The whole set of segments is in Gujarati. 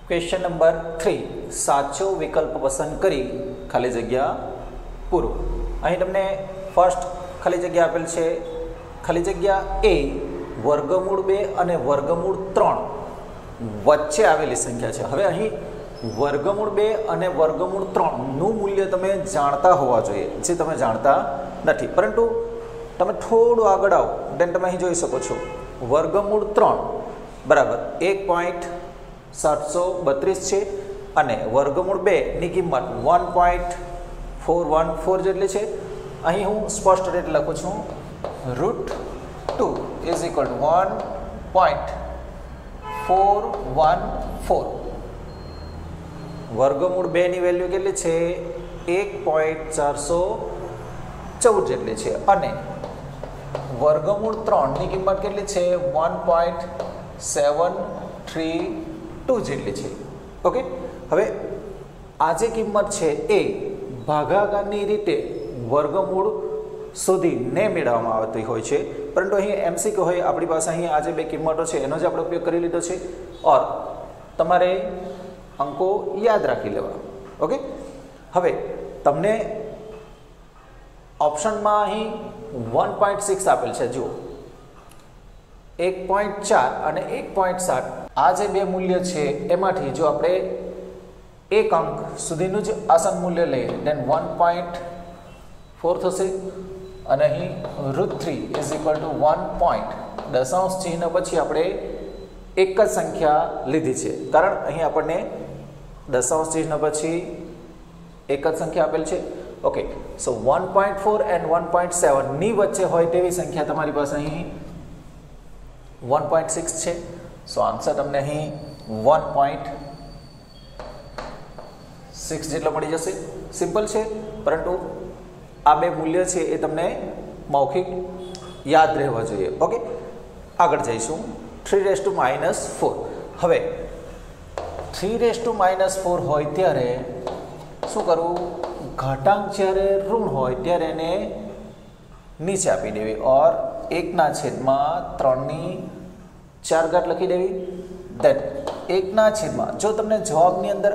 क्वेश्चन नंबर 3 साचो विकल्प पसंद करी खाली जग्या पूरो। અહીં તમને ફર્સ્ટ ખાલી જગ્યા આપેલ છે ખાલી જગ્યા એ વર્ગમૂળ 2 અને વર્ગમૂળ 3 વચ્ચે આવેલી સંખ્યા છે। હવે અહીં વર્ગમૂળ 2 અને વર્ગમૂળ 3 નું મૂલ્ય તમે જાણતા હોવા જોઈએ, જે તમે જાણતા નથી, પરંતુ તમે થોડું આગળ આવો then તમે અહીં જોઈ શકો છો વર્ગમૂળ 3 બરાબર 1.732 છે અને વર્ગમૂળ 2 ની કિંમત 1.414 જેટલી છે। અહીં હું સ્પષ્ટ રીતે લખું છું √2 ઇઝ ઇક્વલ ટુ 1.414। વર્ગમૂળ 2 ની વેલ્યુ કેટલી છે 1.414 જેટલી છે અને વર્ગમૂળ 3 ની કિંમત કેટલી છે 1.732 જેટલી છે। ઓકે, હવે આ જે કિંમત છે એ ભાગાકારની રીતે વર્ગમૂળ શોધીને મેળવવામાં આવતી હોય છે, પરંતુ અહીં એમસીક્યુ હોય આપણી પાસે અહીં આ જે બે કિંમતો છે એનો જ આપણે ઉપયોગ કરી લીધો છે ઓર તમારે અંકો યાદ રાખી લેવા। ઓકે, હવે તમને ઓપ્શનમાં અહીં 1.6 આપેલ છે, જુઓ 1.4 અને 1.7 આ જે બે મૂલ્ય છે એમાંથી જો આપણે એક અંક સુધીનું જ આસન મૂલ્ય લઈએ then 1.4 થશે અને અહીં √3 ઇઝ ઇક્વલ ટુ 1. દશાંશ ચિહ્ન પછી આપણે એક જ સંખ્યા લીધી છે, કારણ અહીં આપણને દશાંશ ચિહ્ન પછી એક જ સંખ્યા આપેલ છે। ઓકે, સો 1.4 એન્ડ 1.7 ની વચ્ચે હોય તેવી સંખ્યા તમારી પાસે અહીં 1.6 છે। સો આન્સર તમને અહીં 1.6 જેટલો મળી જશે। સિમ્પલ છે, પરંતુ આ બે મૂલ્ય છે એ તમને મૌખિક યાદ રહેવા જોઈએ। ઓકે, આગળ જઈશું 3⁻⁻4। હવે 3⁻⁻4 હોય ત્યારે શું કરવું, ઘાતાંક જ્યારે ઋણ હોય ત્યારે એને નીચે આપી દેવી ઓર 1/3 લખી દેવી। દેન 1/, જો તમને જવાબની અંદર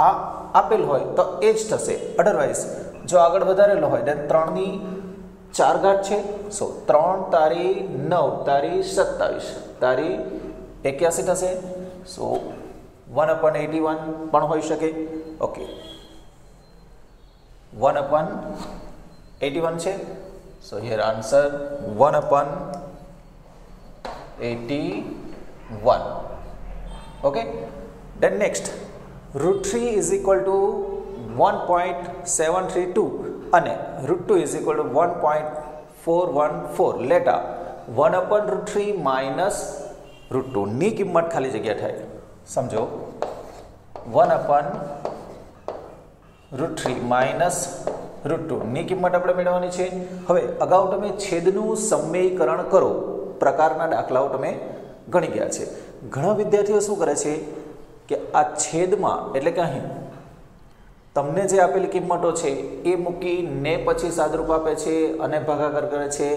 આ આપેલ હોય તો એ જ થશે, અધરવાઇઝ જો આગળ વધારેલો હોય then 3/4 છે। સો 3 તારી 9 તારી 27 તારી 81 થશે। સો 1/81 પણ હોઈ શકે। ઓકે, 1/81 છે। સો here answer 1/81। Okay, then next √3 is equal two 1.732 અને √2 ઇઝ ઇક્વલ ટુ 1.414 લેટા 1/√3 માઇનસ √2 ની કિંમત ખાલી જગ્યા થાય। સમજો 1/√3 માઇનસ √2 ની કિંમત આપણે મેળવવાની છે। હવે અગાઉ તમે છેદનું સમયકરણ કરો પ્રકારના દાખલાઓ તમે ગણી ગયા છે। ઘણા વિદ્યાર્થીઓ શું કરે છે કે આ છેદમાં એટલે કે અહીં તમને જે આપેલી કિંમતો છે એ મૂકીને પછી સાદરૂપ આપે છે અને ભાગાકાર કરે છે,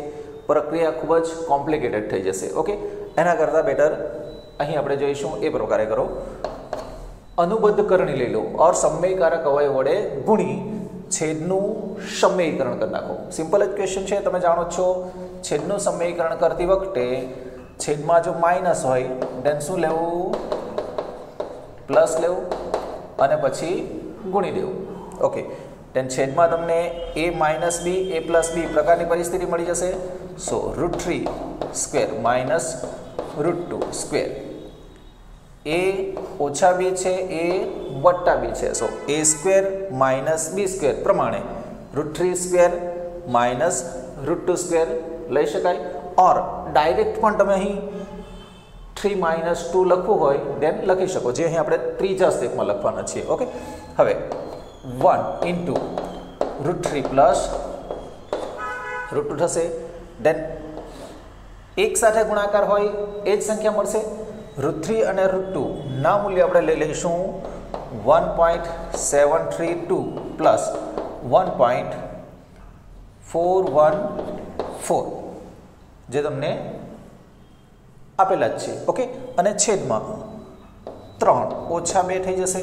પ્રક્રિયા ખૂબ જ કોમ્પ્લિકેટેડ થઈ જશે। ઓકે, એના કરતાં બેટર અહીં આપણે જોઈશું એ પ્રકારે કરો, અનુબદ્ધ કરણી લઈ લો ઓર સમયકારક અવયવ વડે ગુણી છેદનું સમયકરણ કરી નાખો। સિમ્પલ જ ક્વેશ્ચન છે, તમે જાણો છો છેદનું સમયકરણ કરતી વખતે છેદમાં જો માઇનસ હોય then શું લેવું, પ્લસ લેવું અને પછી ગુણી દેવું। ઓકે, then છેદમાં તમને a - b a + b પ્રકારની પરિસ્થિતિ મળી જશે। સો √3² માઇનસ √2², a ઓછા b છે a વત્તા b છે। સો a² માઇનસ b² પ્રમાણે √3² માઇનસ √2² લઈ શકાય ઓર ડાયરેક્ટ પણ તમે અહીં 3 - 2 લખવું હોય then લખી શકો, જે અહીં આપણે ત્રીજા સ્ટેપમાં લખવાના છીએ। ઓકે, હવે 1 × √3 પ્લસ √2 થશે, then એક સાથે ગુણાકાર હોય એ જ સંખ્યા મળશે। √3 અને √2 ના મૂલ્ય આપણે લઈ લઈશું 1.732 પ્લસ 1.414 જે તમને આપેલા જ છે। ઓકે, અને છેદમાં 3 ઓછા 2 થઈ જશે.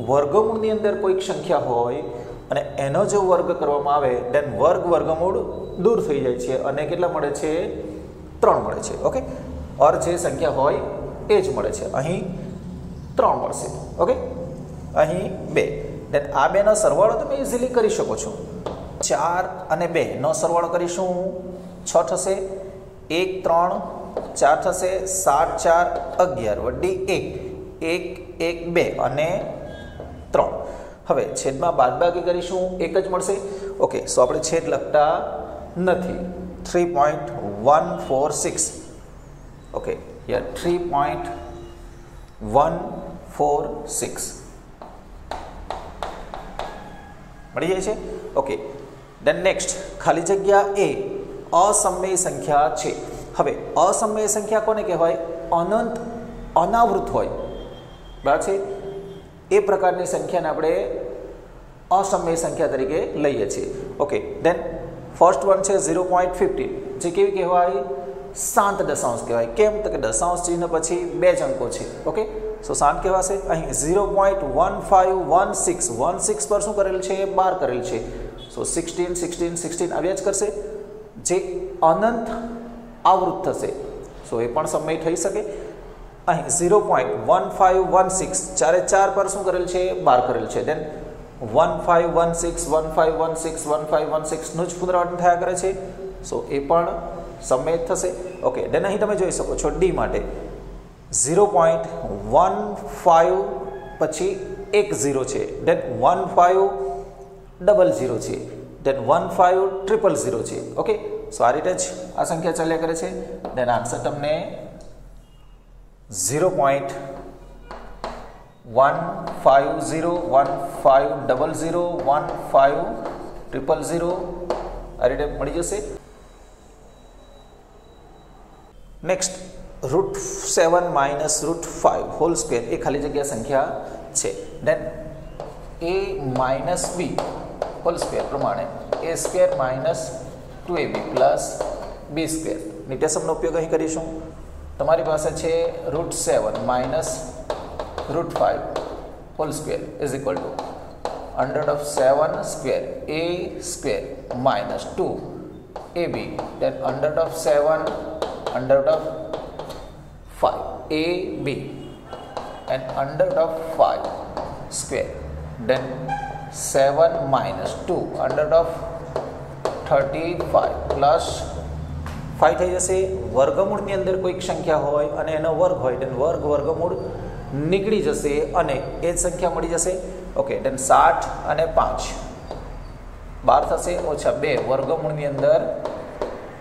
વર્ગમૂળની અંદર કોઈક સંખ્યા હોય અને એનો જો વર્ગ કરવામાં આવે then વર્ગમૂળ દૂર થઈ જાય છે અને કેટલા મળે છે? 3 મળે છે. ઓકે, ઓર જે સંખ્યા હોય એ જ મળે છે. અહીં 3 મળશે. ઓકે, અહીં 2. then આ બેનો સરવાળો તમે ઇઝીલી કરી શકો છો. 4 અને 2 નો સરવાળો કરીશું 6 થશે. 1 3 4 થશે. 7 4 11 વડી 1 1 1 2 અને 3. હવે છેદમાં બાદબાકી કરીશું 1 જ મળશે. ઓકે, સો આપણે છેદ લખતા નથી. 3.146. ઓકે, હિયર 3.146 મળી જાય છે. ઓકે, દેન નેક્સ્ટ ખાલી જગ્યા એ અસમય સંખ્યા છે. હવે અસમય સંખ્યા કોને કહેવાય? અનંત અનાવૃત હોય બરાબર છે એ પ્રકારની સંખ્યાને આપણે અસમય સંખ્યા તરીકે લઈએ છીએ. ઓકે, દેન ફર્સ્ટ વન છે 0.15 જે કેવી કહેવાય? શાંત દશાંશ કહેવાય. કેમ? તો કે દશાંશ ચિહ્ન પછી 2 જ અંકો છે. ઓકે, સો શાંત કહેવાશે. અહીં 0.1516 16 પર શું કરેલ છે? 12 કરેલ છે. સો 16 16 16 આવ્યા જ કરશે જે અનંત આવૃત થશે. સો એ પણ સમય થઈ શકે. અહીં 0.1516 ચારે 4 પર શું કરેલ છે? 12 કરેલ છે. દેન 1516 1516 1516 નું જ પુનરાવર્તન થયા કરે છે. સો એ પણ સમય થશે. ઓકે, દેન અહીં તમે જોઈ શકો છો ડી માટે 0.15 પછી 1 0 છે. દેન 1500 છે. દેન 15000 છે. ઓકે, સો આ રીતે જ આ સંખ્યા ચાલ્યા કરે છે. દેન આન્સર તમને 0.150 1500 15000 આ રીતે મળી જશે. નેક્સ્ટ √7 માઇનસ √5 હોલ સ્ક્વેર એ ખાલી જગ્યા સંખ્યા છે. Then a minus b whole square પ્રમાણે a square minus 2ab plus b square નિટેશનનો ઉપયોગ અહીં કરીશું. તમારી પાસે છે √7 minus √5 whole square is equal to √7 square a square minus 2ab then √7 √5 ab and √5 square then 7 minus 2 √35 plus 5 થઈ જશે. વર્ગમૂળની અંદર કોઈક સંખ્યા હોય અને એનો વર્ગ હોય then વર્ગમૂળ નીકળી જશે અને એ જ સંખ્યા મળી જશે. ઓકે, then 60 અને 5 12 થશે ઓછા 2 વર્ગમૂળની અંદર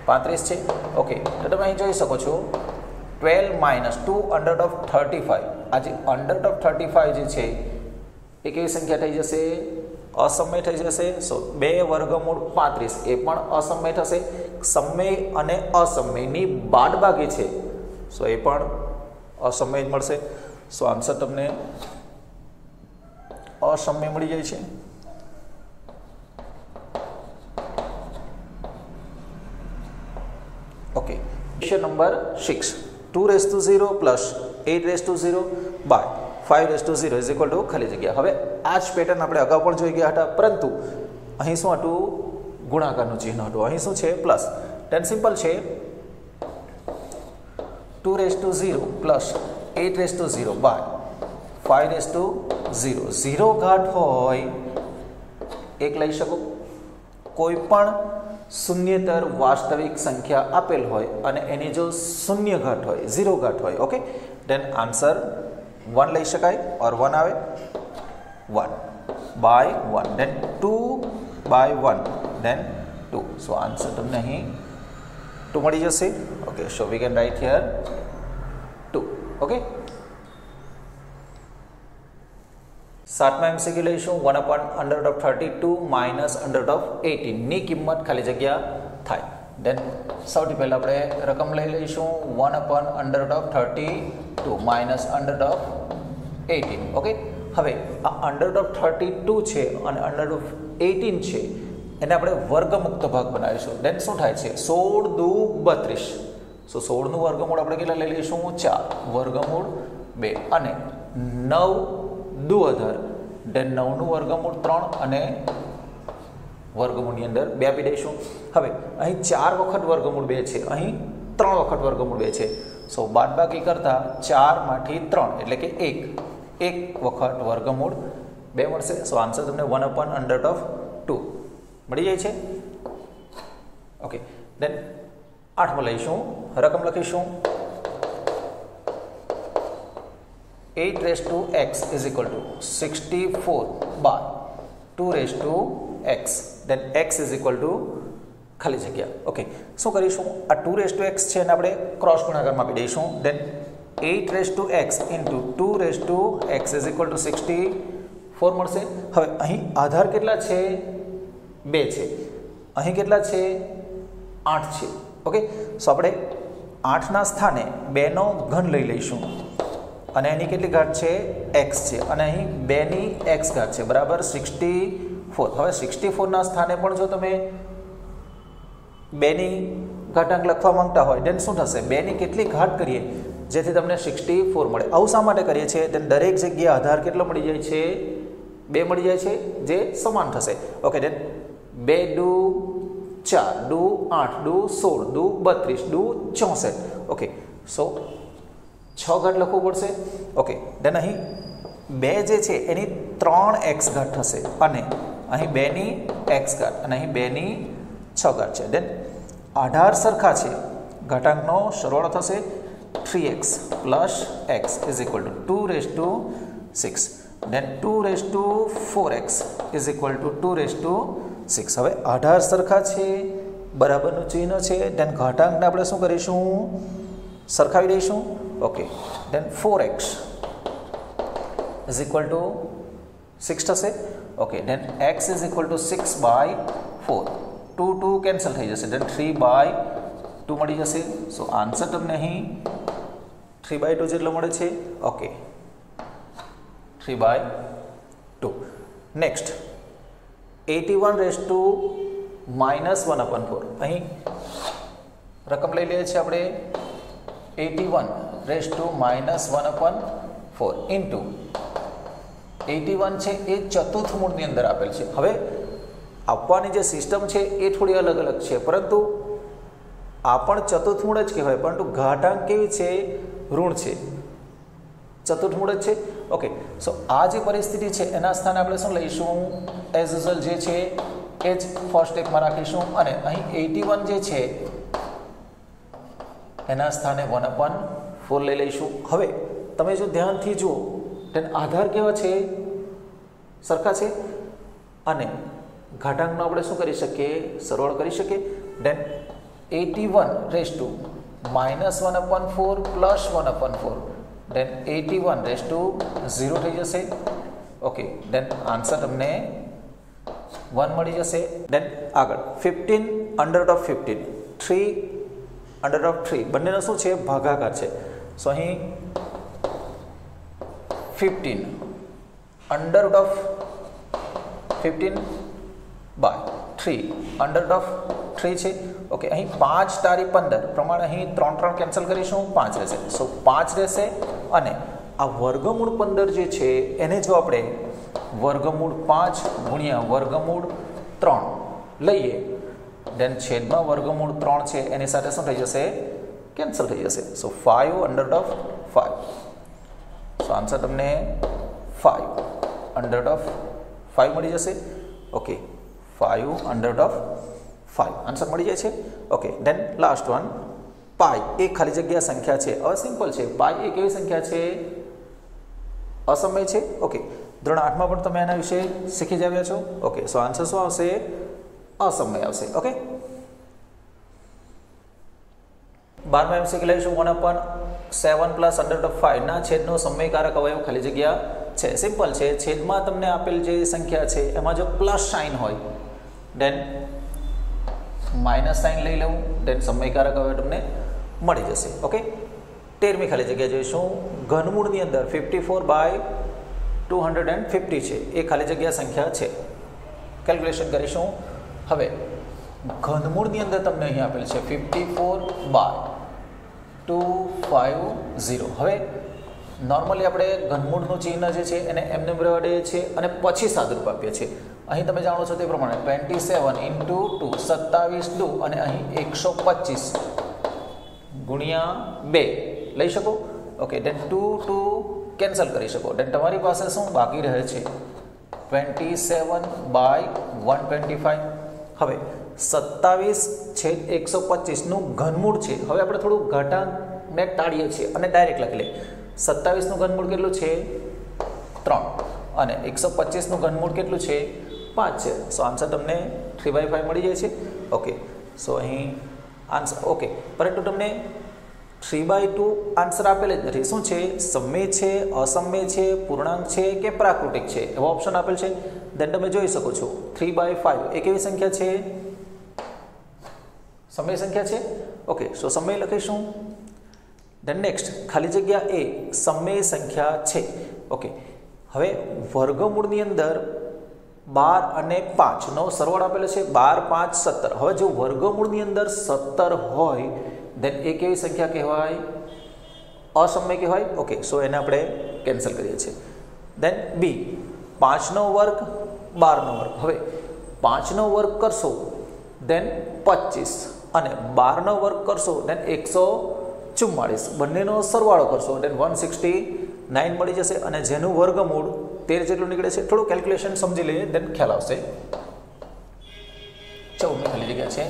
35 છે. ઓકે, તો તમે અહીં જોઈ શકો છો 12 માઇનસ 2 √35 આ જે √35 જે છે એ કેવી સંખ્યા થઈ જશે? અસમય થઈ જશે. સો 2 વર્ગમૂળ 35 એ પણ અસમય થશે. સમય અને અસમયની બાદબાકી છે સો એ પણ અસમય જ મળશે. સો આન્સર તમને અસમય મળી જાય છે. Okay, question number 6 2⁻0 plus 8⁻0 by 5⁻0 is equal to ખાલી જગ્યા. હવે આ જ પેટર્ન આપણે અગાઉ પણ જોઈ ગયા હતા, પરંતુ અહીં શું હતું? ગુણાકારનું ચિહ્ન હતું. અહીં શું છે? પ્લસ. ટેન સિમ્પલ છે 2⁻0 પ્લસ 8⁻0 બાય 5⁻0 0 ઘાત હોય એક લઈ શકો. કોઈ પણ શૂન્યતર વાસ્તવિક સંખ્યા આપેલ હોય અને એની જો શૂન્ય ઘાત હોય 0 ઘાત હોય ઓકે, દેન આન્સર 1 લઈ શકાય ઓર 1 આવે 1 by 1 then 2 by 1 then 2. So answer તમને અહીં 2 મળી જશે. Okay, so we can write here 2. Okay, સાતમા MCQ લઈશું 1/√32 માઇનસ √18 ની કિંમત ખાલી જગ્યા થાય. દેન સૌથી પહેલાં આપણે રકમ લઈ લઈશું 1/√32 માઇનસ √18. ઓકે, હવે આ √32 છે અને √18 છે એને આપણે વર્ગમુક્ત ભાગ બનાવીશું. દેન શું થાય છે? 16 દુ 32. સો 16નું વર્ગમૂળ આપણે કેટલા લઈ લઈશું? 4 વર્ગમૂળ 2 અને 9 દુ 18 દેન 9નું વર્ગમૂળ 3 અને વર્ગમૂળની અંદર 2 આપી દઈશું. હવે અહીં 4 વખત વર્ગમૂળ 2 છે, અહીં 3 વખત વર્ગમૂળ 2 છે. સો બાદબાકી કરતા 4 માંથી 3 એટલે કે 1 વખત વર્ગમૂળ 2 મળશે. સો આન્સર તમને 1/√2 મળી જાય છે. ઓકે, દેન 8માં લઈશું, રકમ લખીશું 8x is equal to 64/2x. Then x is equal to ખાલી જગ્યા. ઓકે, શું કરીશું? આ 2x છે એને આપણે ક્રોસ ગુણાકારમાં આપી દઈશું. દેન 8x into 2x is equal to 64 મળશે. હવે અહીં આધાર કેટલા છે? 2 છે. અહીં કેટલા છે? 8 છે. ઓકે, સો આપણે 8ના સ્થાને 2નો ઘન લઈ લઈશું અને એની કેટલી ઘાત છે? x છે અને અહીં 2ની x ઘાત છે બરાબર 64. હવે 64ના સ્થાને પણ જો તમે 2ની ઘાતાંક લખવા માંગતા હોય દેન શું થશે? 2ની કેટલી ઘાત કરીએ જેથી તમને 64 મળે. આવું શા માટે કરીએ છીએ? દેન દરેક જગ્યાએ આધાર કેટલો મળી જાય છે? 2 મળી જાય છે જે સમાન થશે. ઓકે, દેન 2 દુ 4 દુ 8 દુ 16 દુ 32 દુ 64. ઓકે, સો 6 ઘાત લખવું પડશે. ઓકે, દેન અહીં 2 જે છે એની 3x ઘાત થશે અને અહીં 2ની x ઘાત અને અહીં 2ની 6 ઘાત છે. દેન આધાર સરખા છે, ઘાતાંકનો સરવાળો થશે 3x plus x is equal to 2/6. Then 2/4x is equal to 2/6. હવે આધાર સરખા છે, બરાબરનું ચિહ્ન છે, દેન ઘાતાંકને આપણે શું કરીશું? સરખાવી દઈશું. Okay, then 4x is equal to 6 થશે. Okay, then x is equal to 6/4. 2 cancel થઈ જશે. દેન 3/2 મળી જશે. સો આન્સર તમને અહીં 3/2 જેટલો મળે છે. ઓકે, 3/2. નેક્સ્ટ 81/-1/4. અહીં રકમ લઈ લઈએ છીએ આપણે 81/-1/4 ઇન્ટુ 81 છે એ ચતુર્થ મૂળની અંદર આપેલ છે. હવે આપવાની જે સિસ્ટમ છે એ થોડી અલગ અલગ છે, પરંતુ આ પણ ચતુર્થ મૂળ જ કહેવાય, પરંતુ ઘાતાંક કેવી છે? ઋણ છે, ચતુર્થ મૂળ જ છે. ઓકે, સો આ જે પરિસ્થિતિ છે એના સ્થાને આપણે શું લઈશું? એઝ યુઝ્યુઅલ જે છે એ જ ફર્સ્ટ સ્ટેપમાં રાખીશું અને અહીં 81 જે છે એના સ્થાને 1/4 લઈ લઈશું. હવે તમે જો ધ્યાનથી જુઓ તેના આધાર કેવા છે? સરખા છે અને ઘાતાંકનો આપણે શું કરી શકીએ? સરવાળો કરી શકીએ. દેન 81/-1/4 પ્લસ 1/4. દેન 81/0 થઈ જશે. ઓકે, દેન આન્સર તમને 1 મળી જશે. દેન આગળ 15/15 3/3 બંનેનો શું છે? ભાગાકાર છે. સો અહીં 15/15/3 છે. ઓકે, અહીં 5 તારી 15 પ્રમાણે અહીં 3 કેન્સલ કરીશું, 5 રહેશે. સો 5 રહેશે અને આ વર્ગમૂળ 15 જે છે એને જો આપણે વર્ગમૂળ 5 ગુણ્યા વર્ગમૂળ 3 લઈએ દેન છેદમાં વર્ગમૂળ 3 છે એની સાથે શું થઈ જશે? કેન્સલ થઈ જશે. સો 5/5. સો આન્સર તમને 5/5 મળી જશે. ઓકે, 5/5 આન્સર મળી જાય છે. ઓકે, દેન લાસ્ટ વન પાઈ એ ખાલી જગ્યા સંખ્યા છે. હવે સિમ્પલ છે, પાઈ એ કેવી સંખ્યા છે? અસમય છે. ઓકે, ધોરણ 8માં પણ તમે એના વિશે શીખી જ આવ્યા છો. ઓકે, સો આન્સર શું આવશે? અસમય આવશે. ઓકે, 12માં એમ શીખી લઈશું 1/7 પ્લસ √5 ના છેદનો સમયકારક અવયવ ખાલી જગ્યા છે. સિમ્પલ છે, છેદમાં તમને આપેલ જે સંખ્યા છે એમાં જો પ્લસ સાઇન હોય દેન માઇનસ સાઇન લઈ લેવું, દેન સમયકારક અવયવ તમને મળી જશે. ઓકે, 13મી ખાલી જગ્યા જોઈશું. ઘનમૂળની અંદર 54/250 છે એ ખાલી જગ્યા સંખ્યા છે. કેલ્ક્યુલેશન કરીશું. હવે ઘનમૂળની અંદર તમને અહીં આપેલ છે 54/250. હવે નોર્મલી આપણે ઘનમૂળનું ચિહ્ન જે છે એને એમને રહેવા દઈએ છીએ અને પછી સાદુરૂપ આપીએ છીએ. અહીં તમે જાણો છો તે પ્રમાણે 27 × 2 27 2 અને અહીં 125 ગુણ્યા 2 લઈ શકો. ઓકે, દેન 2 કેન્સલ કરી શકો. દેન તમારી પાસે શું બાકી રહે છે? 27/125. હવે 27/125 ઘનમૂળ છે. હવે આપણે થોડું ઘાટાને ટાળીએ છીએ અને ડાયરેક્ટ લખી લઈએ. 27 ઘનમૂળ કેટલું છે? 3 અને 125 ઘનમૂળ કેટલું છે? 5 છે. સો આન્સર તમને 3/5 મળી જાય છે. ઓકે, સો અહીં આન્સર ઓકે, પરંતુ તમને 3/2 આન્સર આપેલ જ નથી. શું છે? સમય છે, અસમય છે, પૂર્ણાંક છે કે પ્રાકૃતિક છે, એવો ઓપ્શન આપેલ છે. દેન તમે જોઈ શકો છો 3/5 એ કેવી સંખ્યા છે? સમય સંખ્યા છે. ઓકે, સો સમય લખીશું. દેન નેક્સ્ટ ખાલી જગ્યા એ સમય સંખ્યા છે. ઓકે, હવે વર્ગમૂળની અંદર 12 અને 5 નો સરવાળો આપેલો છે. 12 5 17. હવે જો વર્ગમૂળની અંદર 17 હોય દેન એ કેવી સંખ્યા કહેવાય? અસમય કહેવાય. ઓકે, સો એને આપણે કેન્સલ કરીએ છીએ. દેન બી 5 નો વર્ગ 12 નો વર્ગ. હવે 5 નો વર્ગ કરશો દેન 25 અને 12 નો વર્ગ કરશો દેન 144. બંનેનો સરવાળો કરશો દેન 169 મળી જશે અને જેનું વર્ગમૂળ 13 જેટલું નીકળે છે. થોડું કેલ્ક્યુલેશન સમજી લઈએ દેન ખ્યાલ આવશે. 14 ખાલી જગ્યા છે.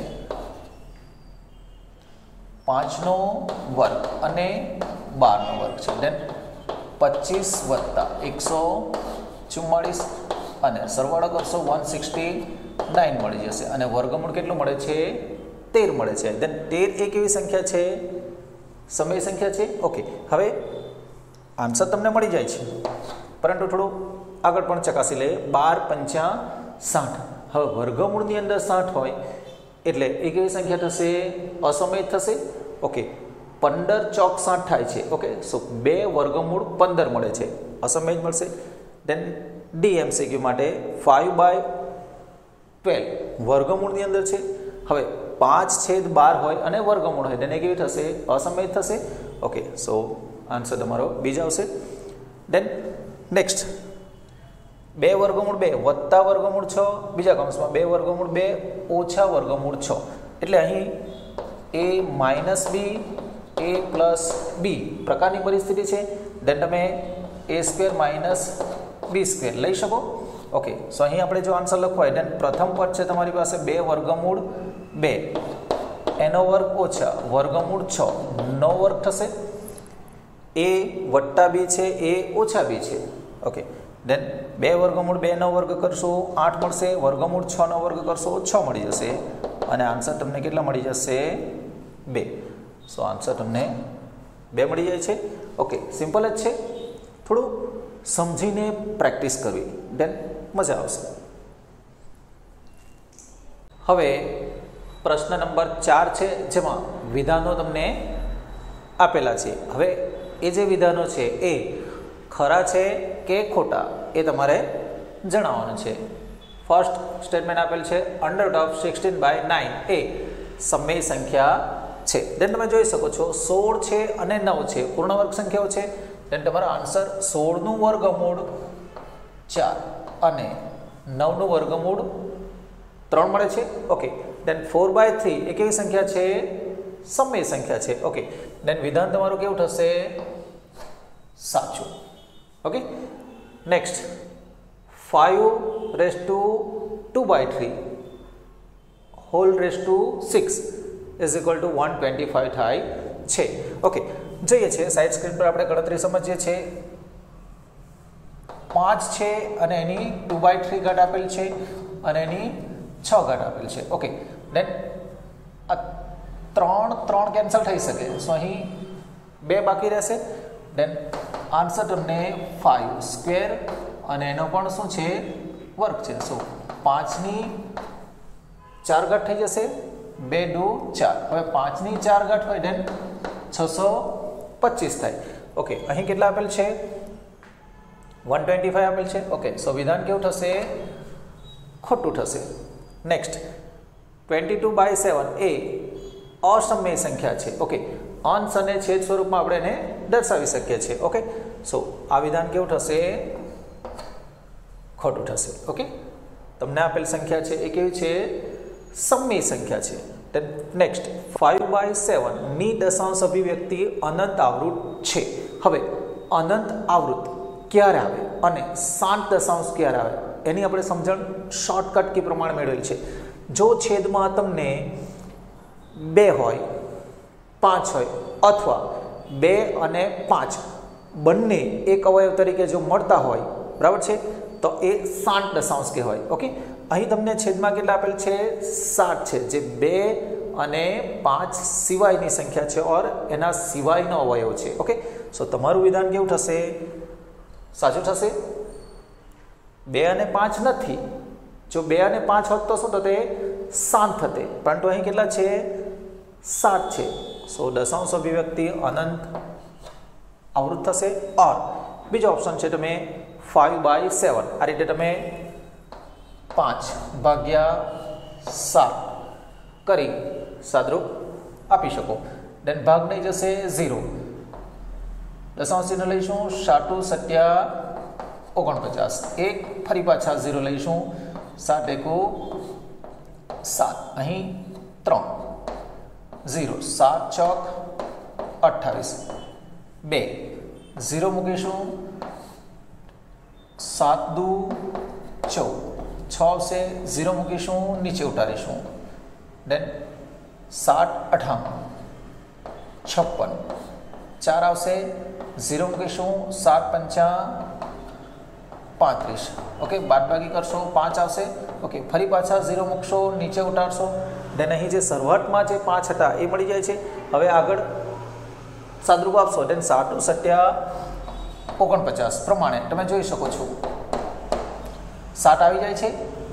5 નો વર્ગ અને 12 નો વર્ગ છે. દેન 25 + 144 અને સરવાળો કરશો 169 મળી જશે અને વર્ગમૂળ કેટલું મળે છે? 13 મળે છે. દેન 13 એ કેવી સંખ્યા છે? સમય સંખ્યા છે. ઓકે, હવે આન્સર તમને મળી જાય છે પરંતુ થોડું આગળ પણ ચકાસી લઈએ. 12 × 5 = 60. હવે વર્ગમૂળની અંદર 60 હોય એટલે એ કેવી સંખ્યા થશે? અસમય થશે. ઓકે, 15 × 4 = 60 થાય છે. ઓકે, સો 2 વર્ગમૂળ 15 મળે છે, અસમય જ મળશે. દેન DMCQ માટે 5/12 વર્ગમૂળની અંદર છે. હવે 5/12 હોય અને વર્ગમૂળ હોય તેને કેવી થશે? અસમય થશે. ઓકે, સો આન્સર તમારો બીજ આવશે. દેન નેક્સ્ટ 2 વર્ગમૂળ 2 વત્તા વર્ગમૂળ 6 બીજા કૌંસમાં 2 વર્ગમૂળ 2 ઓછા વર્ગમૂળ 6 એટલે અહીં a - b a + b પ્રકારની પરિસ્થિતિ છે. દેન તમે a² - b² લઈ શકો. ઓકે, સો અહીં આપણે જો આન્સર લખવો હોય દેન પ્રથમ પદ છે તમારી પાસે 2 વર્ગમૂળ 2 એનો વર્ગ ઓછા વર્ગમૂળ 6 નો વર્ગ થશે. a + b છે, a - b છે. ઓકે, દેન 2 વર્ગમૂળ 2 નો વર્ગ કરશો 8 મળશે, વર્ગમૂળ 6 નો વર્ગ કરશો 6 મળી જશે અને આન્સર તમને કેટલા મળી જશે? 2. સો આન્સર તમને 2 મળી જાય છે. ઓકે, સિમ્પલ જ છે. થોડું સમજીને પ્રેક્ટિસ કરવી દેન મજા આવશે. હવે પ્રશ્ન નંબર 4 છે જેમાં વિધાનો તમને આપેલા છે. હવે એ જે વિધાનો છે એ ખરા છે કે ખોટા એ તમારે જણાવવાનું છે. ફર્સ્ટ સ્ટેટમેન્ટ આપેલ છે √16/9 એ સમય સંખ્યા છે. દેન તમે જોઈ શકો છો 16 છે અને 9 છે, પૂર્ણ વર્ગ સંખ્યાઓ છે. દેન તમારો આન્સર 16 નું વર્ગમૂળ 4 અને 9 નું વર્ગમૂળ 3 મળે છે. ઓકે, દેન 4/3 એ કેવી સંખ્યા છે? સમય સંખ્યા છે. ઓકે, દેન વિધાન તમારું કેવું થશે? સાચું. ઓકે, નેક્સ્ટ 5^2/3 6 = 125 થાય છે. ઓકે, જોઈએ છે સાઈડ સ્ક્રીન પર આપણે ગણતરી સમજીએ છીએ. 5 છે અને એની 2/3 ઘાત આપેલ છે અને એની 6 ઘાત આપેલ છે. ઓકે, દેન આ 3 કેન્સલ થઈ શકે, સો અહીં 2 બાકી રહેશે. દેન આન્સર તમને 5² અને એનો પણ શું છે? વર્ગ છે. સો 5ની 4 ઘાત થઈ જશે, 2 × 2 = 4. હવે 5ની 4 ઘાત હોય દેન 625 થાય. ઓકે, અહીં કેટલા આપેલ છે? 125 આપેલ છે. ઓકે, સો વિધાન કેવું થશે? ખોટું થશે. નેક્સ્ટ 22/7 એ અસમય સંખ્યા છે. ઓકે, અંશ અને છેદ સ્વરૂપમાં આપણે એને દર્શાવી શકીએ છીએ. ઓકે, સો આ વિધાન કેવું થશે? ખોટું થશે. ઓકે, તમને આપેલ સંખ્યા છે એ કેવી છે? સમય સંખ્યા છે. દેન નેક્સ્ટ 5/7 ની દશાંશ અભિવ્યક્તિ અનંત આવૃત છે. હવે અનંત આવૃત ક્યારે આવે અને 7 દશાંશ ક્યારે આવે એની આપણે સમજણ શોર્ટકટ કી પ્રમાણે મેળવેલી છે. જો છેદમાં તમને 2 હોય, 5 હોય અથવા 2 અને 5 બંને એક અવયવ તરીકે જો મળતા હોય, બરાબર છે, તો એ 7 દશાંશ કહેવાય. ઓકે, અહીં તમને છેદમાં કેટલા આપેલ છે? 7 છે, જે 2 અને 5 સિવાયની સંખ્યા છે ઓર એના સિવાયનો અવયવ છે. ઓકે, સો તમારું વિધાન કેવું થશે? સાચું થશે. 2 અને 5 નથી. જો 2 અને 5 હોત તો શું થતે? 7 થતે, પરંતુ અહીં કેટલા છે? 7 છે. સો દશાંશ અભિવ્યક્તિ અનંત આવૃત થશે. ઓર બીજો ઓપ્શન છે તમે 5/7 આ રીતે તમે 5/7 કરી સાદરૂપ આપી શકો. દેન ભાગ નહીં જશે 0. દશાંશ ચિહ્ન લઈશું 7 7 49. 1 ફરી પાછા 0 લઈશું 7 1 7. અહીં 3 0 7 ચોક 28. 2 0 મૂકીશું 7 દુ 14. 6 આવશે 0 મૂકીશું નીચે ઉતારીશું. દેન 7 58 56. 4 આવશે 0 મૂકીશું 7 5 35. ઓકે, બાદબાકી કરશો 5 આવશે. ઓકે, ફરી પાછા 0 મૂકશો નીચે ઉતારશો. દેન અહીં જે શરૂઆતમાં જે 5 હતા એ મળી જાય છે. હવે આગળ સાદરૂપ આપશો. દેન 7 7 49 પ્રમાણે તમે જોઈ શકો છો 7 આવી જાય છે.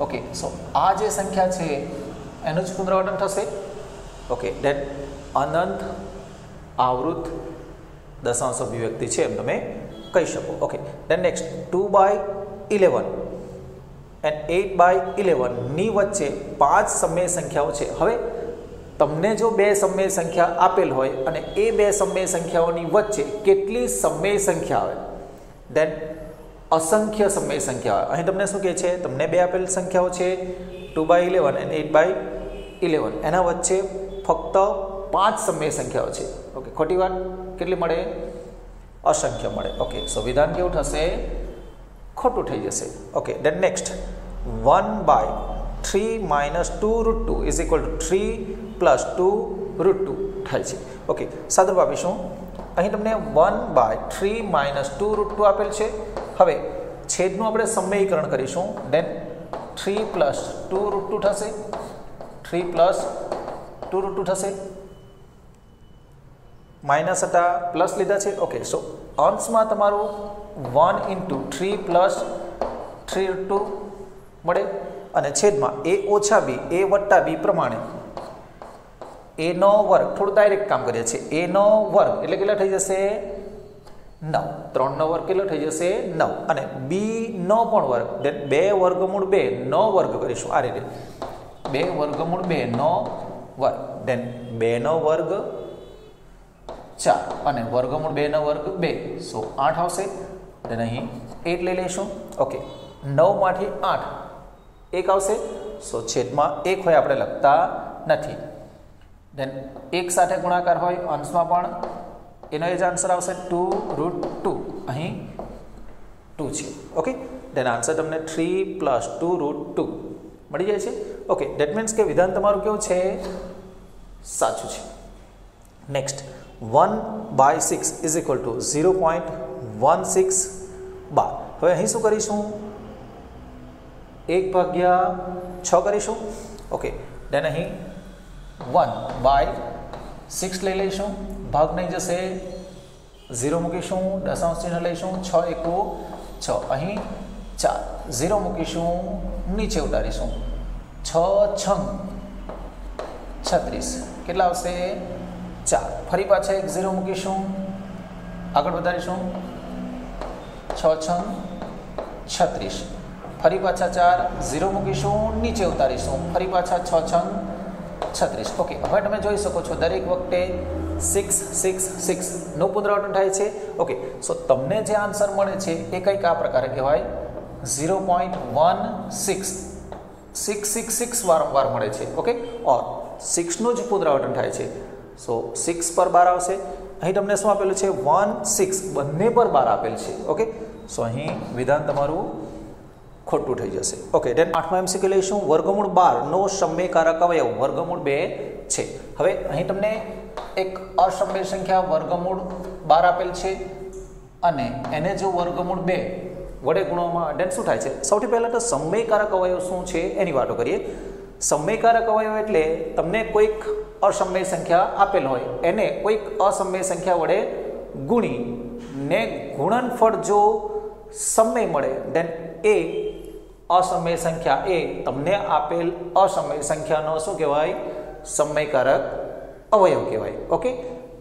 ઓકે, સો આ જે સંખ્યા છે એનું જ પુનરાવર્તન થશે. ઓકે, દેન અનંત આવૃત દશાંશ અભિવ્યક્તિ છે એમ તમે કહી શકો. ઓકે, દેન નેક્સ્ટ 2/11 એન્ડ 8/11 ની વચ્ચે 5 સમય સંખ્યાઓ છે. હવે તમને જો 2 સમય સંખ્યા આપેલ હોય અને એ 2 સમય સંખ્યાઓની વચ્ચે કેટલી સમય સંખ્યા આવે, દેન અસંખ્ય સમય સંખ્યા આવે. અહીં તમને શું કહે છે? તમને 2 આપેલ સંખ્યાઓ છે 2/11 અને 8/11, એના વચ્ચે ફક્ત 5 સમય સંખ્યાઓ છે. ઓકે, ખોટી વાત. કેટલી મળે? અસંખ્ય મળે. ઓકે, સો વિધાન કેવું થશે? ખોટું થઈ જશે. ઓકે, દેન નેક્સ્ટ 1/3 - 2√2 = 3 + 2√2 થાય છે. ઓકે, સાદરૂપ આપીશું. અહીં તમને 1/3 - 2√2 આપેલ છે. હવે છેદનું આપણે સમયીકરણ કરીશું. દેન 3 + 2√2 થશે. 3 + 2√2 થશે. માઇનસ હતા, પ્લસ લીધા છે. ઓકે, સો અંશમાં તમારું 1 × 3 + 3√2 મળે અને છેદમાં a - b a + b પ્રમાણે a નો વર્ગ. થોડું ડાયરેક્ટ કામ કરીએ છીએ. a નો વર્ગ એટલે કેટલા થઈ જશે? 9. 3 નો વર્ગ કેટલો થઈ જશે? 9. અને b નો પણ વર્ગ. દેન 2√2 નો વર્ગ કરીશું આ રીતે. 2√2 નો વર્ગ. દેન 2 નો વર્ગ 4 અને √2 નો વર્ગ 2. સો 8 આવશે. દેન અહીં 8 લઈ લઈશું. ઓકે, 9 માંથી 8 1 આવશે. સો છેદમાં 1 હોય આપણે લખતા નથી. દેન 1 સાથે ગુણાકાર હોય અંશમાં પણ એનો એ જ આન્સર આવશે 2√2. અહીં 2 છે. ઓકે, દેન આન્સર તમને 3 + 2√2 મળી જાય છે. ઓકે, દેટ મીન્સ કે વિધાન તમારું કેવું છે? સાચું છે. નેક્સ્ટ 1/6 = 0.16 બાર. હવે અહીં શું કરીશું? 1/6 કરીશું. ઓકે, દેન અહીં 1/6 લઈ લઈશું. ભાગ નહીં જશે 0 મૂકીશું. દશાંશ ચિહ્ન લઈશું 6 1 6. અહીં 4 0 મૂકીશું નીચે ઉતારીશું. 6 6 36 કેટલા આવશે? 4. ફરી પાછા 1 0 મૂકીશું. આગળ વધારીશું. 6 6 36. ફરી પાછા 4 0 મૂકીશું નીચે ઉતારીશું. ફરી પાછા 6 6 36. ઓકે, હવે તમે જોઈ શકો છો દરેક વખતે 666 નું પુનરાવર્તન થાય છે. ઓકે, સો તમને જે આન્સર મળે છે એ કંઈક આ પ્રકારે કહેવાય 0.16666 વારંવાર મળે છે. ઓકે, ઓર 6 નું જ પુનરાવર્તન થાય છે. સો 6 પર 12 આવશે. અહીં તમને શું આપેલું છે 1 6 બંને પર 12 આપેલ છે. ઓકે, સો અહીં વિધાન તમારું ખોટું થઈ જશે. ઓકે, ધેન 8મા MCQ લઈશું. વર્ગમૂળ 12 નો સમયકારક અવયવ વર્ગમૂળ 2 છે. હવે અહીં તમને એક અસમય સંખ્યા વર્ગમૂળ 12 આપેલ છે અને એને જો વર્ગમૂળ 2 વડે ગુણવામાં ધેન શું થાય છે? સૌથી પહેલાં તો સમયકારક અવયવ શું છે એની વાતો કરીએ. સમયકારક અવયવ એટલે તમને કોઈક અસમય સંખ્યા આપેલ હોય એને કોઈક અસમય સંખ્યા વડે ગુણીને ગુણનફળ જો સમય મળે ધેન એ અસમય સંખ્યા એ તમને આપેલ અસમય સંખ્યાનો શું કહેવાય? સમયકારક અવયવ કહેવાય. ઓકે,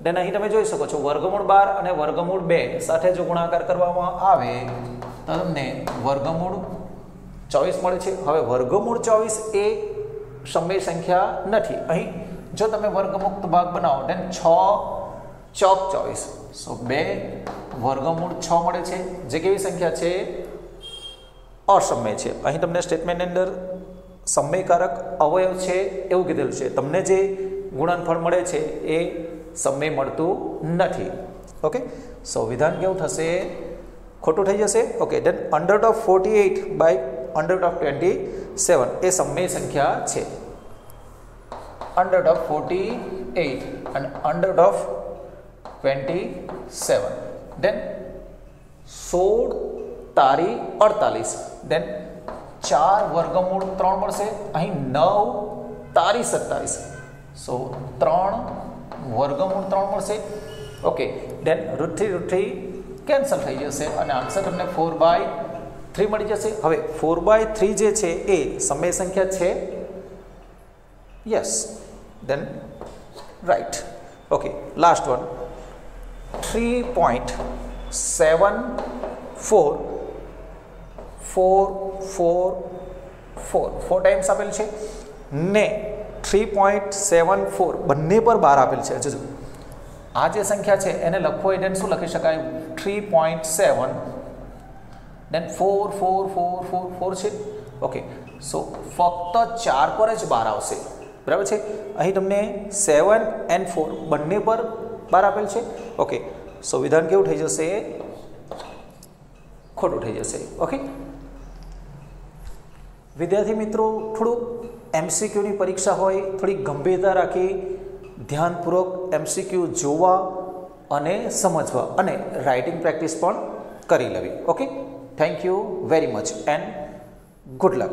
દેન અહીં તમે જોઈ શકો છો વર્ગમૂળ 12 અને વર્ગમૂળ 2 સાથે જો ગુણાકાર કરવામાં આવે તો તમને વર્ગમૂળ 24 મળે છે. હવે વર્ગમૂળ 24 એ સમય સંખ્યા નથી. અહીં જો તમે વર્ગમુક્ત ભાગ બનાવો દેન 6 ચોક 24, સો 2 વર્ગમૂળ 6 મળે છે જે કેવી સંખ્યા છે? અસમય છે. અહીં તમને સ્ટેટમેન્ટની અંદર સમયકારક અવયવ છે એવું કીધેલું છે. તમને જે ગુણનફળ મળે છે એ સમય મળતું નથી. ઓકે, સો વિધાન કેવું થશે? ખોટું થઈ જશે. ઓકે, ધેન √48/√27 એ સમય સંખ્યા છે. √48 અને √27 ધેન 16 તારી 48 ધેન 4 વર્ગમૂળ 3 મળશે. અહીં 9 તારી 27, સો 3 વર્ગમૂળ 3 મળશે. ઓકે, ધેન √3 કેન્સલ થઈ જશે અને આન્સર તમને 4/3 મળી જશે. હવે 4/3 જે છે એ સમય સંખ્યા છે? Yes, then right. Okay, last one 3.74 times આપેલ છે ને 3.74 બંને પર 12 આપેલ છે. જો આ જે સંખ્યા છે એને લખવો હોય દેન શું લખી શકાય? 3.7 દેન 4 છે. ઓકે, સો ફક્ત 4 પર જ 12 આવશે. બરાબર છે. અહીં તમને 7 અને 4 બંને પર 12 આપેલ છે. ઓકે, સો વિધાન કેવું થઈ જશે? ખોટું થઈ જશે. ઓકે, વિદ્યાર્થી મિત્રો, થોડું MCQની પરીક્ષા હોય થોડી ગંભીરતા રાખી ધ્યાનપૂર્વક MCQ જોવા અને સમજવા અને રાઇટિંગ પ્રેક્ટિસ પણ કરી લેવી. Okay, thank you very much and good luck.